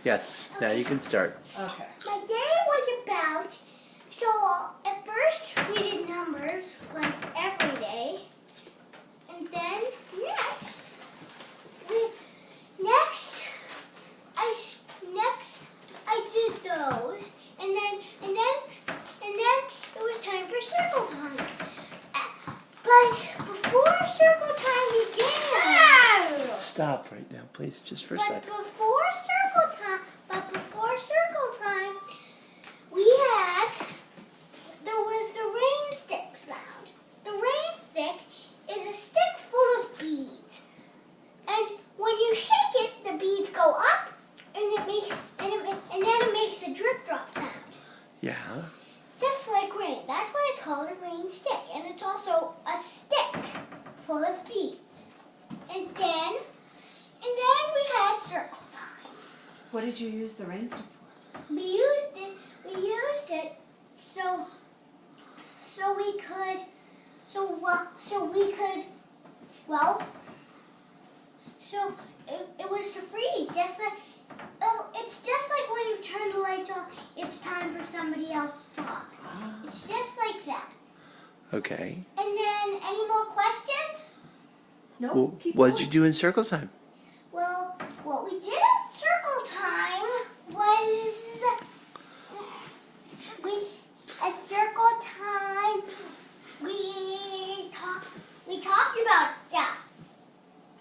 Yes, now you can start. Okay. My day was about, so at first we did numbers, like every day. And then next I did those. And then it was time for circle time. But before circle time began. Stop right now, please, just for a But second. before circle time, there was the rain stick sound. The rain stick is a stick full of beads. And when you shake it, the beads go up and then it makes the drip drop sound. Yeah. Just like rain. That's why it's called a rain stick. And it's also a stick full of beads. And then we had circle time. What did you use the rain stick for? We used it so it was to freeze, it's just like when you turn the lights off, it's time for somebody else to talk. It's just like that. Okay. And then, any more questions? No. Well, what did you do in circle time? Well, what we did at circle time was we talked about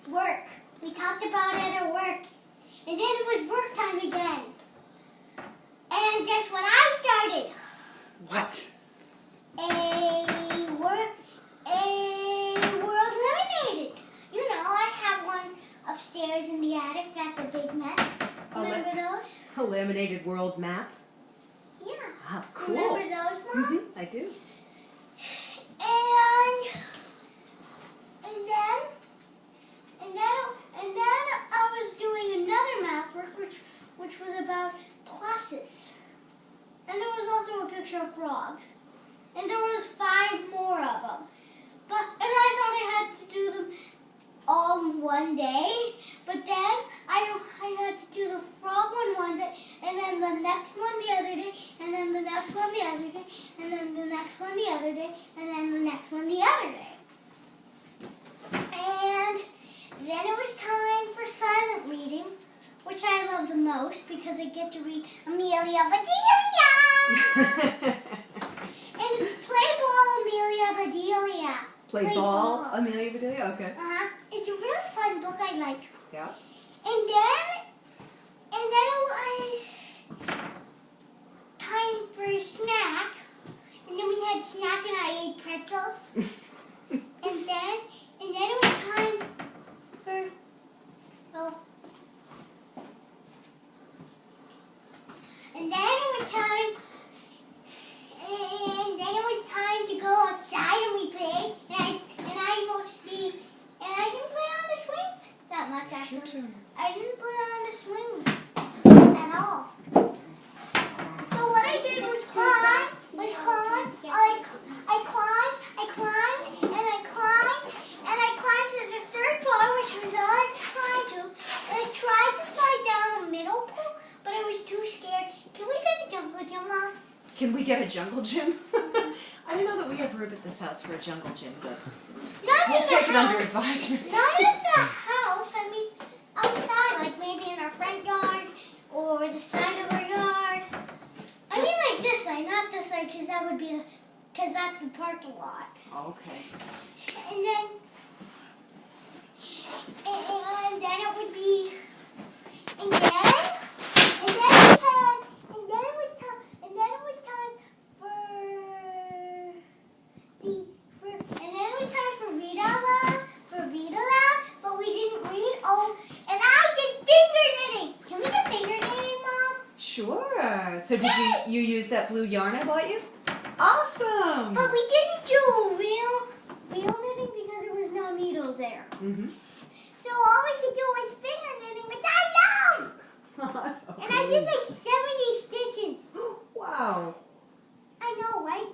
work. We talked about other works. And then it was work time again. And guess what I started? What? A world eliminated. You know, I have one upstairs in the attic. That's a big mess. Remember those? A laminated world map? Yeah. Ah, cool. Remember those, Mom? Mm-hmm, I do. And then I was doing another math work, which was about pluses. And there was also a picture of frogs. And there was 5 more of them. And I thought I had to do them all in one day. But then I had to do the frog one day, and then the next one the other day, and then the next one the other day, and then the next one the other day, and then the next one the other day. And then it was time for silent reading, which I love the most because I get to read Amelia Bedelia. And it's Play Ball Amelia Bedelia. Play ball, Amelia Bedelia? Okay. It's a really fun book I like. Yeah. And then it was time for a snack. And then we had snack and I ate pretzels. and then it was time for to go outside and we played. And I didn't play on the swing that much actually. I didn't play on the swing at all. So what I did was climb. I climbed to the 3rd bar, which was all I could climb to. And I tried to slide down the middle pool, but I was too scared. Can we get a jungle gym, Mom? Can we get a jungle gym? I don't know that we have room at this house for a jungle gym, but we'll take it under advisement. Not in the house. I mean, outside, like maybe in our front yard or the side of our yard. I mean, like this side, not this side, because that's the parking lot. Okay. And then it would be, and then it was time for read out loud, but we didn't read. Oh, and I did finger knitting. Can we get finger knitting, Mom? Sure. So did you use that blue yarn I bought you? Awesome. But we didn't do real knitting because there was no needles there. Mm-hmm. So all we could do was finger knitting, which I love. Awesome. And I did like 70 stitches. Wow. I know, right?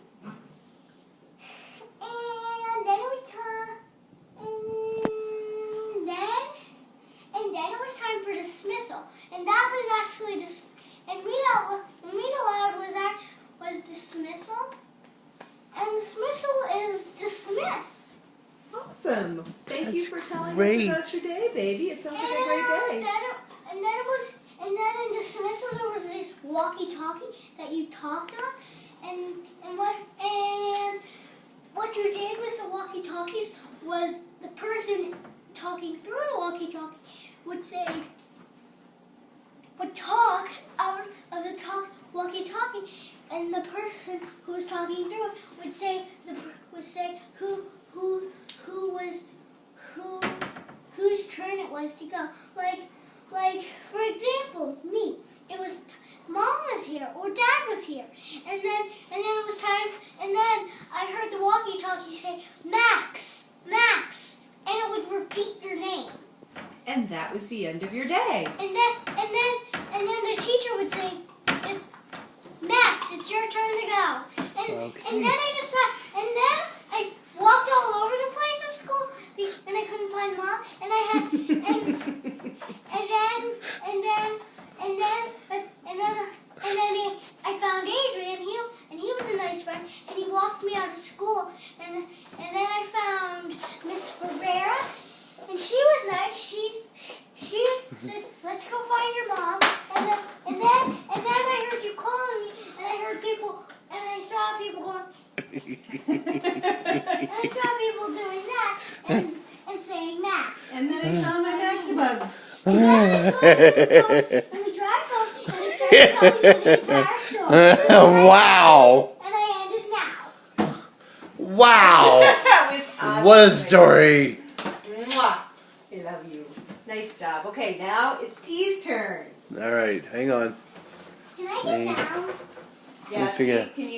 And then it was time. And then it was time for dismissal, and that was actually actually and read aloud was dismissal, and dismissal is dismiss. Awesome. Thank you for telling great. us about your day, baby. It sounds like a great day. And then in dismissal there was this walkie-talkie that you talked on, and what you did with the walkie-talkies was the person talking through the walkie-talkie would talk out of the walkie-talkie, and the person who was talking through it would say whose turn it was to go. Like for example, me. It was Mom was here or Dad was here, and then it was time. And then I heard the walkie-talkie say Max, Max, and it would repeat your name. And that was the end of your day. And then the teacher would say, "It's Max. It's your turn to go." And then I walked all over the place at school, and I couldn't find Mom. And I had and then I found Adrian. He was a nice friend, and he walked me out of school. And then I found Miss Ferreira, and she was nice. She said, "Let's go find your mom." And then I heard you calling me, and I heard people, and I saw people going, and I saw people doing that and saying Mac. And then I found my Maxibug. And then I called in the drive home, and I started telling you the entire story. Wow. And I ended now. Wow. That was awesome. What a story. Mwah. I love you. Nice job. Okay, now it's T's turn. All right, hang on. Can I get down? Yeah, figure- T, can you